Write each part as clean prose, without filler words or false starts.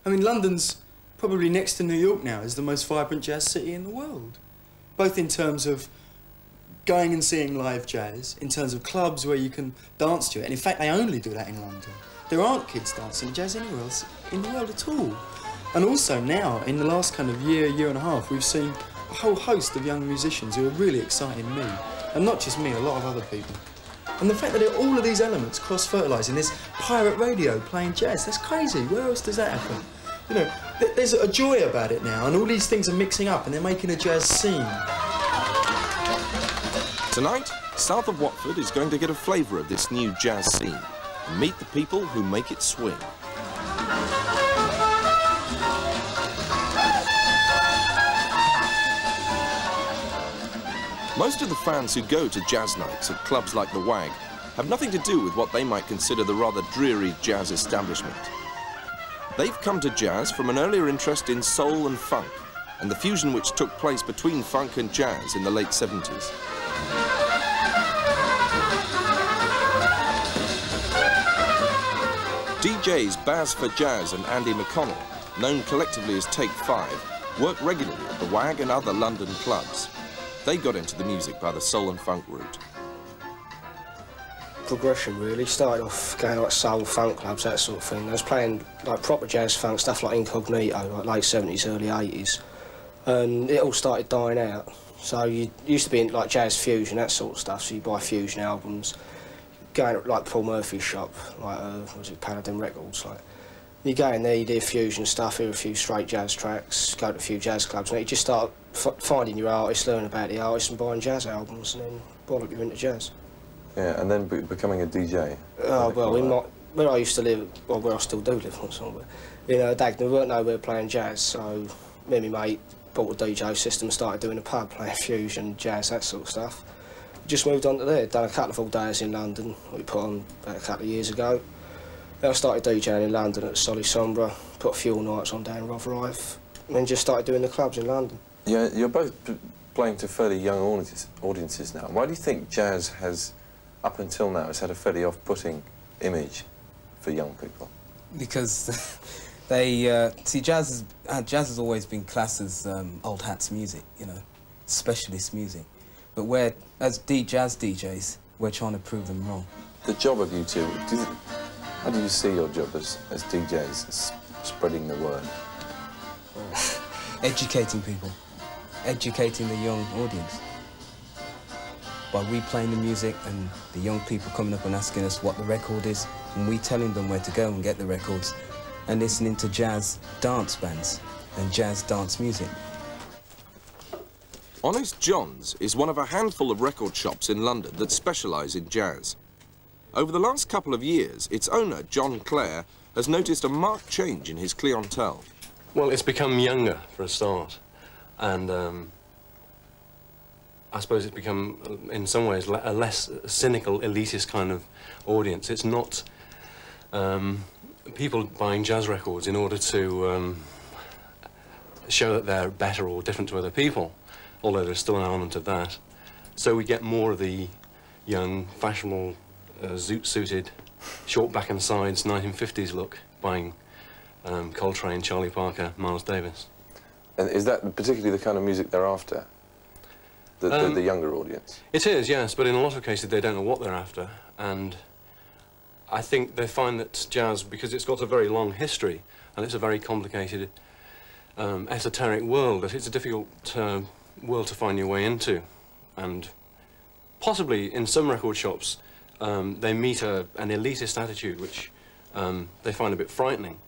I mean, London's probably next to New York now is the most vibrant jazz city in the world, both in terms of going and seeing live jazz, in terms of clubs where you can dance to it, and in fact they only do that in London. There aren't kids dancing jazz anywhere else in the world at all. And also now, in the last kind of year and a half, we've seen a whole host of young musicians who are really exciting me, and not just me, a lot of other people. And the fact that all of these elements cross-fertilising, this pirate radio playing jazz, that's crazy. Where else does that happen? You know, there's a joy about it now, and all these things are mixing up and they're making a jazz scene. Tonight, south of Watford is going to get a flavour of this new jazz scene and meet the people who make it swing. Most of the fans who go to jazz nights at clubs like the WAG have nothing to do with what they might consider the rather dreary jazz establishment. They've come to jazz from an earlier interest in soul and funk, and the fusion which took place between funk and jazz in the late 70s. DJs Baz for Jazz and Andy McConnell, known collectively as Take 5, work regularly at the WAG and other London clubs. They got into the music by the soul and funk route. Progression, really. Started off going like soul, funk clubs, that sort of thing. I was playing like proper jazz funk, stuff like Incognito, like late 70s, early 80s. And it all started dying out. So you used to be in like jazz fusion, that sort of stuff, so you buy fusion albums. Going to like Paul Murphy's shop, like, what was it, Paladin Records, like. You go in there, you do fusion stuff, hear a few straight jazz tracks, go to a few jazz clubs, and you just start finding your artists, learning about the artists and buying jazz albums, and then bollock you into jazz. Yeah, and then becoming a DJ. Oh, well, where I used to live, well, where I still do live, but, you know, Dagenham, we weren't nowhere playing jazz, so me and my mate bought a DJ system and started doing a pub, playing fusion, jazz, that sort of stuff. Just moved on to there, done a couple of all days in London, we put on about a couple of years ago. Then I started DJing in London at Solly Sombra, put a few all nights on down Rotherhithe, and then just started doing the clubs in London. Yeah, you're both playing to fairly young audiences now. Why do you think jazz has, up until now, has had a fairly off-putting image for young people? Because they see, jazz has always been classed as old hats music, you know, specialist music. But we're, as jazz DJs, we're trying to prove them wrong. The job of you two, how do you see your job as DJs, spreading the word? Educating people, educating the young audience. By we playing the music and the young people coming up and asking us what the record is, and we telling them where to go and get the records, and listening to jazz dance bands and jazz dance music. Honest John's is one of a handful of record shops in London that specialise in jazz. Over the last couple of years, its owner, John Clare, has noticed a marked change in his clientele. Well, it's become younger, for a start, and I suppose it's become, in some ways, a less cynical, elitist kind of audience. It's not people buying jazz records in order to show that they're better or different to other people, although there's still an element of that. So we get more of the young, fashionable, zoot-suited, short back and sides, 1950s look, buying Coltrane, Charlie Parker, Miles Davis. And is that particularly the kind of music they're after? The younger audience? It is, yes, but in a lot of cases they don't know what they're after, and I think they find that jazz, because it's got a very long history, and it's a very complicated, esoteric world, that it's a difficult world to find your way into, and possibly in some record shops they meet an elitist attitude which they find a bit frightening.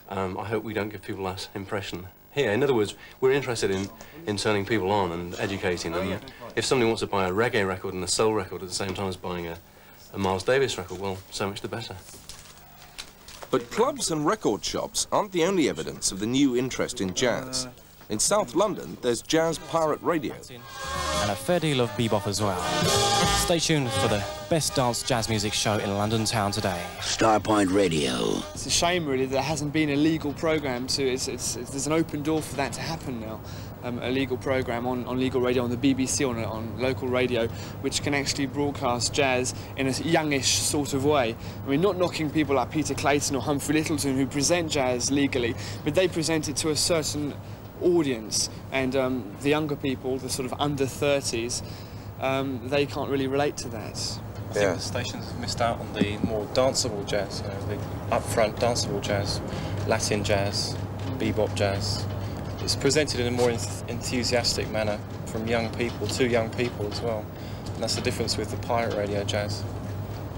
I hope we don't give people that impression here. In other words, we're interested in turning people on and educating them. If somebody wants to buy a reggae record and a soul record at the same time as buying a Miles Davis record, well, so much the better. But clubs and record shops aren't the only evidence of the new interest in jazz. In South London, there's Jazz Pirate Radio. and a fair deal of bebop as well. Stay tuned for the best dance jazz music show in London town today. Starpoint Radio. It's a shame, really, that there hasn't been a legal programme there's an open door for that to happen now. A legal programme on legal radio, on the BBC, on local radio, which can actually broadcast jazz in a youngish sort of way. I mean, not knocking people like Peter Clayton or Humphrey Lyttelton who present jazz legally, but they present it to a certain audience, and the younger people, the sort of under 30s, they can't really relate to that. I think the stations have missed out on the more danceable jazz, you know, the upfront danceable jazz, Latin jazz, bebop jazz. It's presented in a more enthusiastic manner from young people to young people as well, and that's the difference with the pirate radio jazz,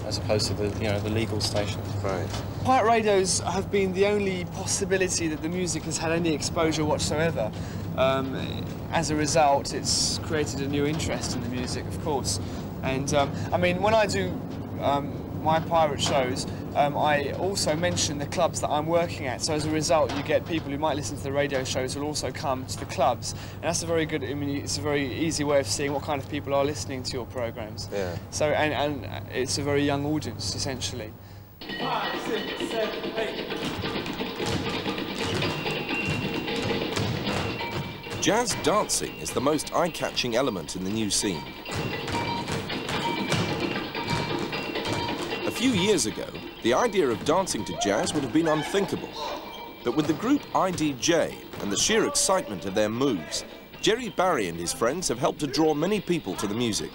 as opposed to the legal stations. Right. Pirate radios have been the only possibility that the music has had any exposure whatsoever. As a result, it's created a new interest in the music, of course. And I mean, when I do my pirate shows, I also mention the clubs that I'm working at. So as a result, you get people who might listen to the radio shows will also come to the clubs, and that's a very good. I mean, it's a very easy way of seeing what kind of people are listening to your programs. Yeah. So and it's a very young audience essentially. 5, 6, 7, 8. Jazz dancing is the most eye-catching element in the new scene. A few years ago, the idea of dancing to jazz would have been unthinkable. But with the group IDJ and the sheer excitement of their moves, Jerry Barry and his friends have helped to draw many people to the music.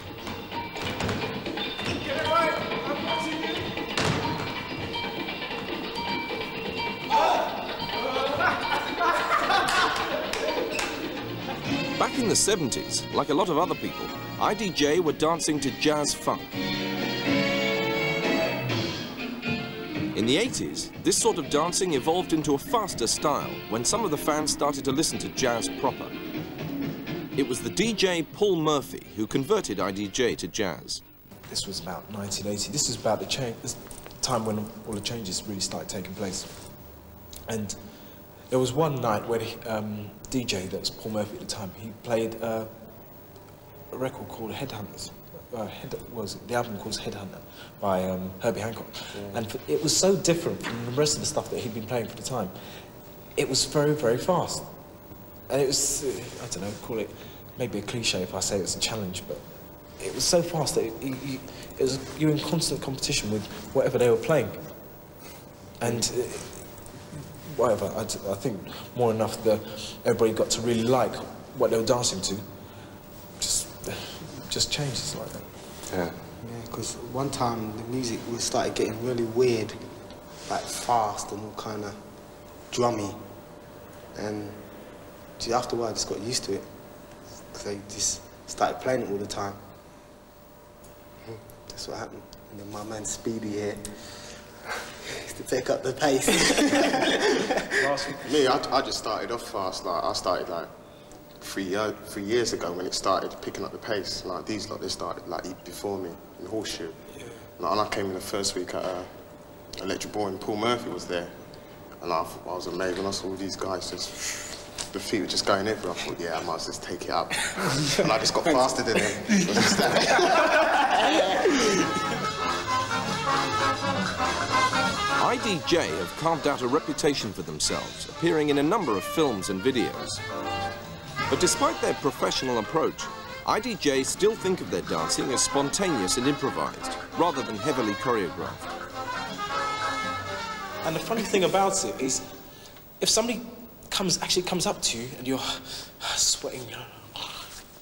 Back in the 70s, like a lot of other people, IDJ were dancing to jazz funk. In the 80s, this sort of dancing evolved into a faster style when some of the fans started to listen to jazz proper. It was the DJ Paul Murphy who converted IDJ to jazz. This was about 1980. This was about the time when all the changes really started taking place. And there was one night where the DJ, that was Paul Murphy at the time, he played a record called Headhunters. The album called Headhunter by Herbie Hancock. Yeah. And it was so different from the rest of the stuff that he'd been playing for the time. It was very, very fast. And it was, I don't know, call it maybe a cliche if I say it's a challenge, but it was so fast that you were in constant competition with whatever they were playing. And whatever, I think more enough that everybody got to really like what they were dancing to. Just changes like that. Yeah. Yeah, because one time the music started getting really weird, like fast and all kind of drummy, and after a while I just got used to it, because they just started playing it all the time. That's what happened. And then my man Speedy here used to pick up the pace. Me, I just started off fast. Like I started like 3 years ago when it started picking up the pace. Like these lot, they started like before me in Horseshoe. Yeah. Like, and I came in the first week at Electric Ball and Paul Murphy was there, and I was amazed when I saw these guys just the feet were just going everywhere. I thought, yeah, I might just take it up, and I just got faster than him. IDJ have carved out a reputation for themselves, appearing in a number of films and videos. But despite their professional approach, IDJ still think of their dancing as spontaneous and improvised, rather than heavily choreographed. And the funny thing about it is, if somebody actually comes up to you and you're sweating,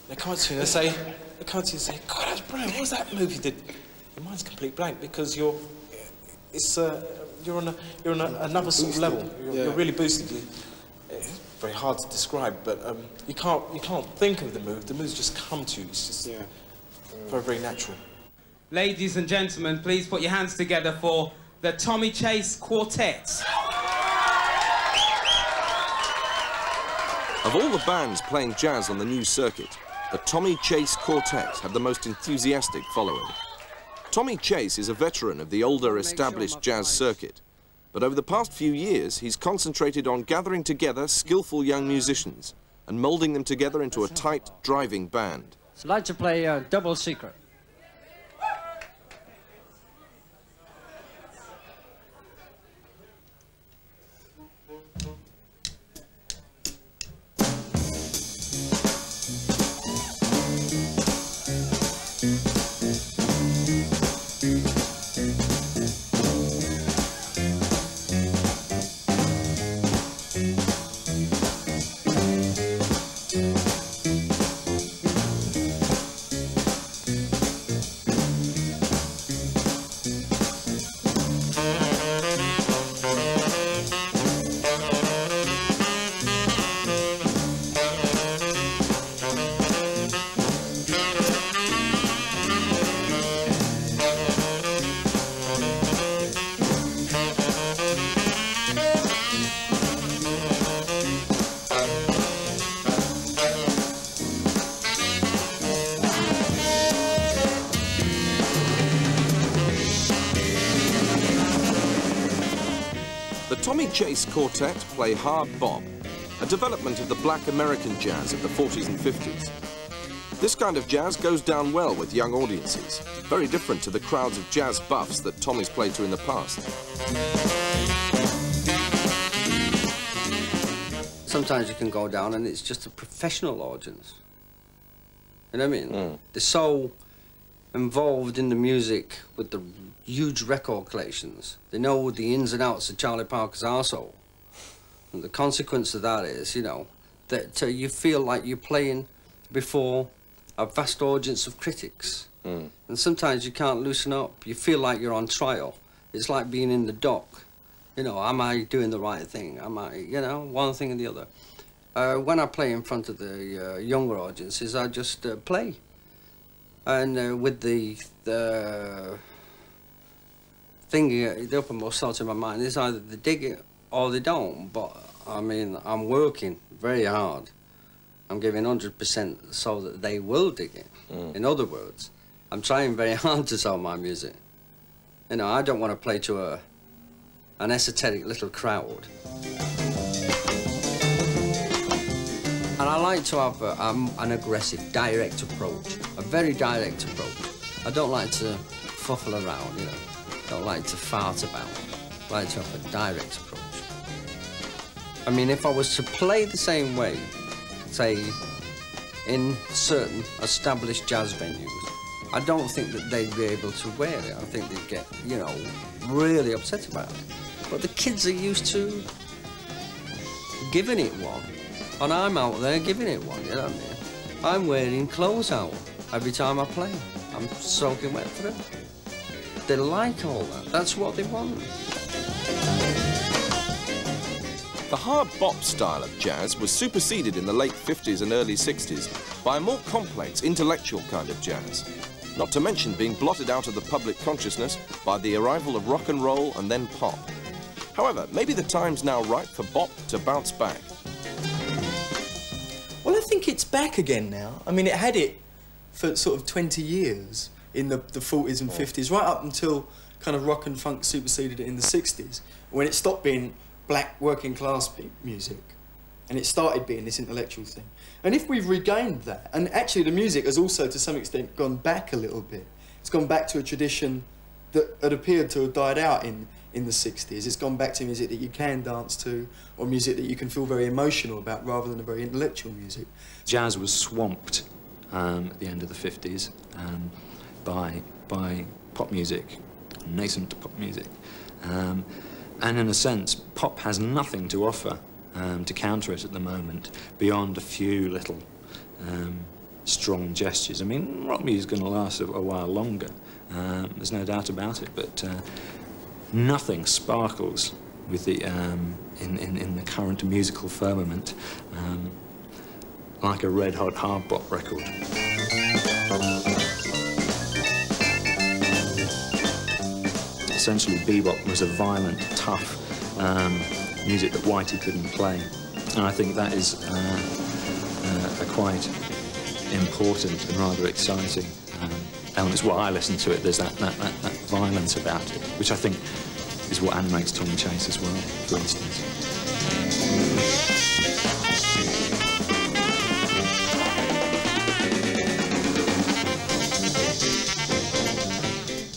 they come up to you and say, God, that's brilliant, what was that move you did? Your mind's complete blank because you're on another sort of level. You're really boosted. It's very hard to describe, but you can't think of the move. The moves just come to you. It's just very, very natural. Ladies and gentlemen, please put your hands together for the Tommy Chase Quartet. Of all the bands playing jazz on the new circuit, the Tommy Chase Quartet have the most enthusiastic following. Tommy Chase is a veteran of the older, established jazz circuit, but over the past few years, he's concentrated on gathering together skillful young musicians and moulding them together into a tight, driving band. So I'd like to play Double Secret. Tommy Chase Quartet play hard bop, a development of the black American jazz of the 40s and 50s. This kind of jazz goes down well with young audiences, very different to the crowds of jazz buffs that Tommy's played to in the past. Sometimes you can go down and it's just a professional audience. You know what I mean? They're so involved in the music with the huge record collections. They know the ins and outs of Charlie Parker's arsehole. And the consequence of that is, you know, that you feel like you're playing before a vast audience of critics. And sometimes you can't loosen up. You feel like you're on trial. It's like being in the dock. You know, am I doing the right thing? Am I, you know, one thing and the other. When I play in front of the younger audiences, I just play. And with the thing, the uppermost thought in my mind is either they dig it or they don't. But, I mean, I'm working very hard. I'm giving 100% so that they will dig it. In other words, I'm trying very hard to sell my music. You know, I don't want to play to an esoteric little crowd. And I like to have an aggressive, direct approach, a very direct approach. I don't like to fuffle around, you know. Don't like to fart about. I like to have a direct approach. I mean, if I was to play the same way, say, in certain established jazz venues, I don't think that they'd be able to wear it. I think they'd get, you know, really upset about it. But the kids are used to giving it one. And I'm out there giving it one, you know what I mean? I'm wearing clothes out every time I play. I'm soaking wet through. They like all that. That's what they want. The hard bop style of jazz was superseded in the late 50s and early 60s by a more complex, intellectual kind of jazz. Not to mention being blotted out of the public consciousness by the arrival of rock and roll and then pop. However, maybe the time's now right for bop to bounce back. Well, I think it's back again now. I mean, it had it for sort of 20 years in the 40s and 50s, right up until kind of rock and funk superseded it in the 60s, when it stopped being black working class music and it started being this intellectual thing. And if we've regained that, and actually the music has also to some extent gone back a little bit. It's gone back to a tradition that had appeared to have died out in the 60s. It's gone back to music that you can dance to, or music that you can feel very emotional about rather than a very intellectual music. Jazz was swamped at the end of the 50s by pop music, nascent pop music. And in a sense, pop has nothing to offer to counter it at the moment beyond a few little strong gestures. I mean, rock music is going to last a while longer, there's no doubt about it, but nothing sparkles with the in the current musical firmament like a red-hot hard bop record. Essentially, bebop was a violent, tough music that Whitey couldn't play, and I think that is a quite important and rather exciting element. It's what I listen to it. There's that violence about it, which I think is what animates Tommy Chase as well, for instance.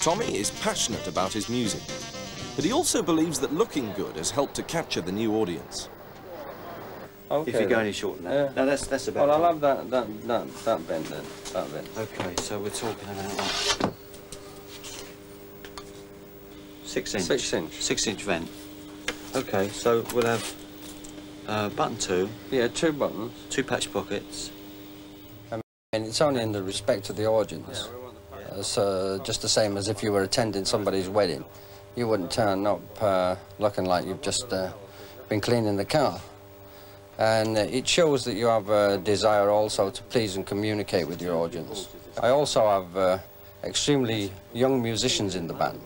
Tommy is passionate about his music, but he also believes that looking good has helped to capture the new audience. Okay, if you go any shorter than that. No, that's about. Well, I'll have that bend then. That bend. Okay, so we're talking about what? 6 inch. 6 inch. 6 inch vent. Okay, so we'll have button 2. Yeah, 2 buttons. 2 patch pockets. And it's only in the respect of the audience. It's just the same as if you were attending somebody's wedding. You wouldn't turn up looking like you've just been cleaning the car. And it shows that you have a desire also to please and communicate with your audience. I also have extremely young musicians in the band.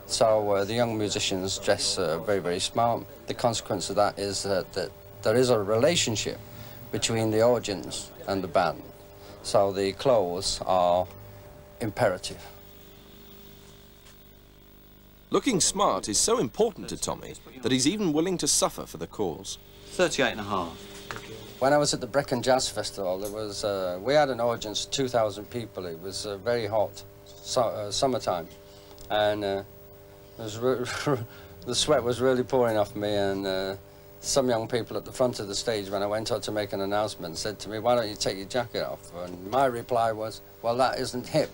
So the young musicians dress very, very smart. The consequence of that is that there is a relationship between the audience and the band. So the clothes are imperative. Looking smart is so important to Tommy that he's even willing to suffer for the cause. 38.5. When I was at the Brecon Jazz Festival, there was we had an audience of 2,000 people. It was very hot, summertime, and it was the sweat was really pouring off me. And some young people at the front of the stage, when I went out to make an announcement, said to me, "Why don't you take your jacket off?" And my reply was, "Well, that isn't hip."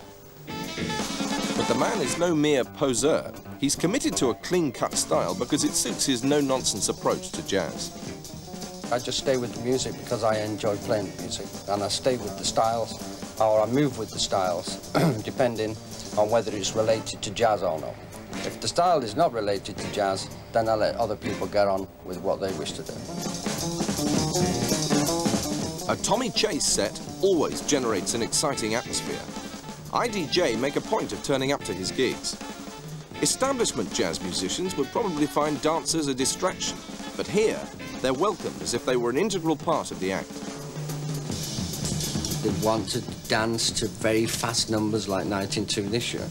But the man is no mere poseur. He's committed to a clean-cut style because it suits his no-nonsense approach to jazz. I just stay with the music because I enjoy playing the music, and I stay with the styles, or I move with the styles, depending on whether it's related to jazz or not. If the style is not related to jazz, then I let other people get on with what they wish to do. A Tommy Chase set always generates an exciting atmosphere. IDJ make a point of turning up to his gigs. Establishment jazz musicians would probably find dancers a distraction, but here, they're welcomed as if they were an integral part of the act. They want to dance to very fast numbers like 19-2 this year.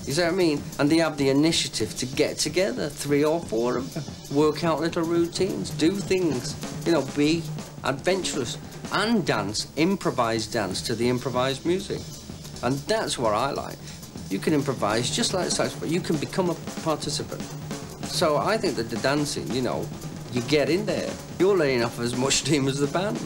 You see what I mean? And they have the initiative to get together, 3 or 4 of them, work out little routines, do things, you know, be adventurous, and dance, improvise dance to the improvised music. And that's what I like. You can improvise just like saxophone. You can become a participant. So I think that the dancing, you know, you get in there. You're letting off as much steam as the band.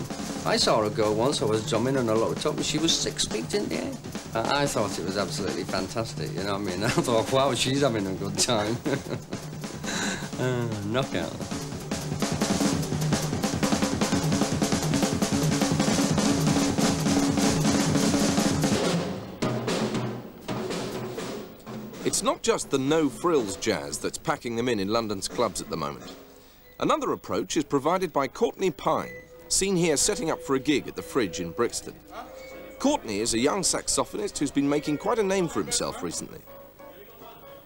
I saw a girl once, I was drumming on a locked up, and she was 6 feet in the air. I thought it was absolutely fantastic, you know what I mean? I thought, wow, she's having a good time. Knockout. It's not just the no-frills jazz that's packing them in London's clubs at the moment. Another approach is provided by Courtney Pine, seen here setting up for a gig at the Fridge in Brixton. Courtney is a young saxophonist who's been making quite a name for himself recently.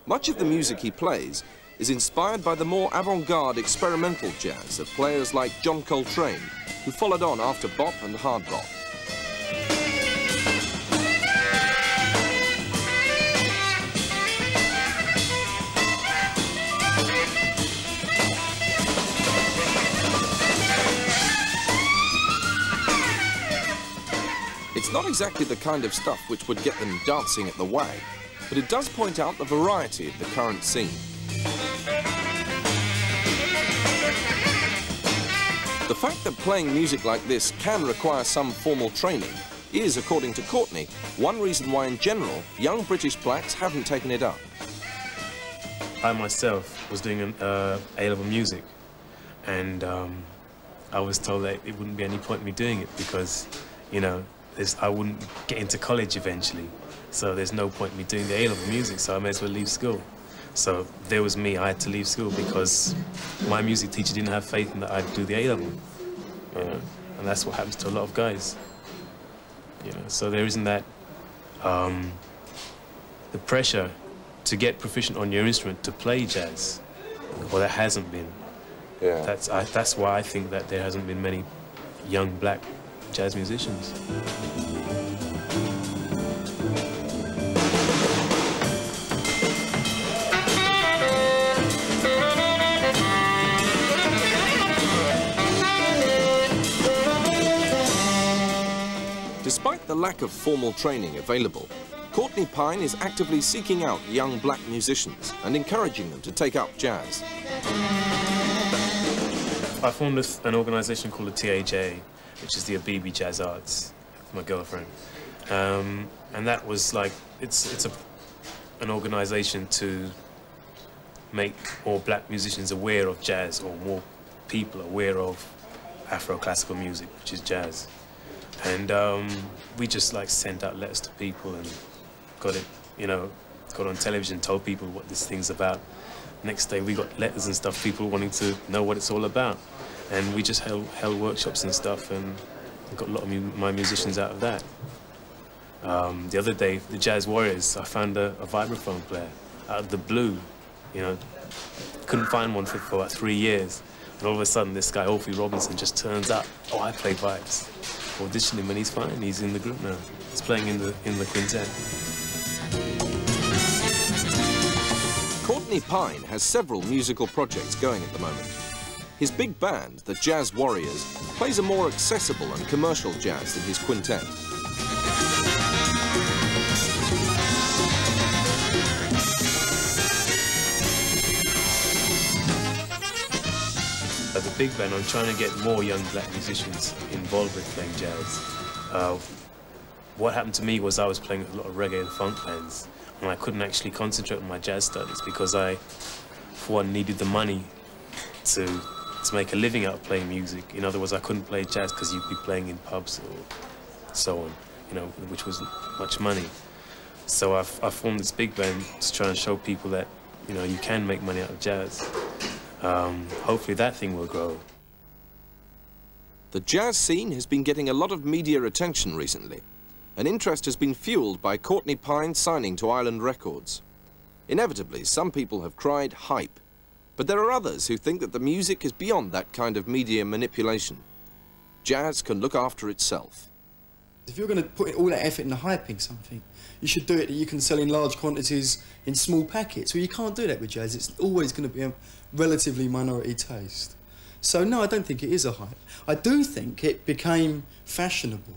Much of the music he plays is inspired by the more avant-garde experimental jazz of players like John Coltrane, who followed on after bop and hard bop. It's not exactly the kind of stuff which would get them dancing at the WAG, but it does point out the variety of the current scene. The fact that playing music like this can require some formal training is, according to Courtney, one reason why, in general, young British blacks haven't taken it up. I myself was doing A-level music, and I was told that it wouldn't be any point in me doing it because, you know, I wouldn't get into college eventually, so there's no point in me doing the A-level music, so I may as well leave school. So there was me, I had to leave school because my music teacher didn't have faith in that I'd do the A-level. You know? And that's what happens to a lot of guys. You know? So there isn't that, the pressure to get proficient on your instrument to play jazz. Well, there hasn't been. Yeah. That's why I think that there hasn't been many young black jazz musicians. Despite the lack of formal training available, Courtney Courtney Pine is actively seeking out young black musicians and encouraging them to take up jazz. I formed an organisation called the TAJ, which is the Abibi Jazz Arts, with my girlfriend. And that was like, it's an organisation to make more black musicians aware of jazz, or more people aware of Afro-classical music, which is jazz. And we just like sent out letters to people and got it, you know, got on television, told people what this thing's about. Next day we got letters and stuff, people wanting to know what it's all about. And we just held workshops and stuff, and got a lot of my musicians out of that. The other day, the Jazz Warriors, I found a vibraphone player out of the blue, you know. Couldn't find one for about 3 years. And all of a sudden, this guy, Alfie Robinson, just turns up. Oh, I play vibes. Auditioned him, and he's fine. He's in the group now. He's playing in the quintet. Courtney Pine has several musical projects going at the moment. His big band, the Jazz Warriors, plays a more accessible and commercial jazz than his quintet. As a big band, I'm trying to get more young black musicians involved with playing jazz. What happened to me was I was playing a lot of reggae and funk bands, and I couldn't actually concentrate on my jazz studies because I, for one, needed the money to make a living out of playing music. In other words, I couldn't play jazz because you'd be playing in pubs or so on, you know, which was much money. So I formed this big band to try and show people that, you know, you can make money out of jazz. Hopefully that thing will grow. The jazz scene has been getting a lot of media attention recently. An interest has been fueled by Courtney Pine signing to Island Records. Inevitably, some people have cried hype, but there are others who think that the music is beyond that kind of media manipulation. Jazz can look after itself. If you're going to put all that effort into hyping something, you should do it that you can sell in large quantities in small packets. Well, you can't do that with jazz. It's always going to be a relatively minority taste. So, no, I don't think it is a hype. I do think it became fashionable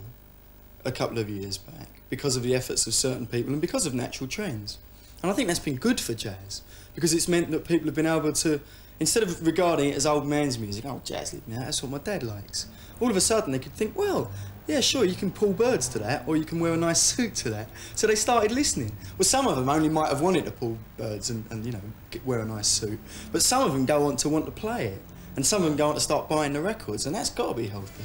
a couple of years back because of the efforts of certain people and because of natural trends. And I think that's been good for jazz because it's meant that people have been able to, instead of regarding it as old man's music, oh, jazz, that's what my dad likes, all of a sudden they could think, well, yeah, sure, you can pull birds to that, or you can wear a nice suit to that. So they started listening. Well, some of them only might have wanted to pull birds and you know, wear a nice suit. But some of them go on to want to play it. And some of them go on to start buying the records, and that's got to be healthy.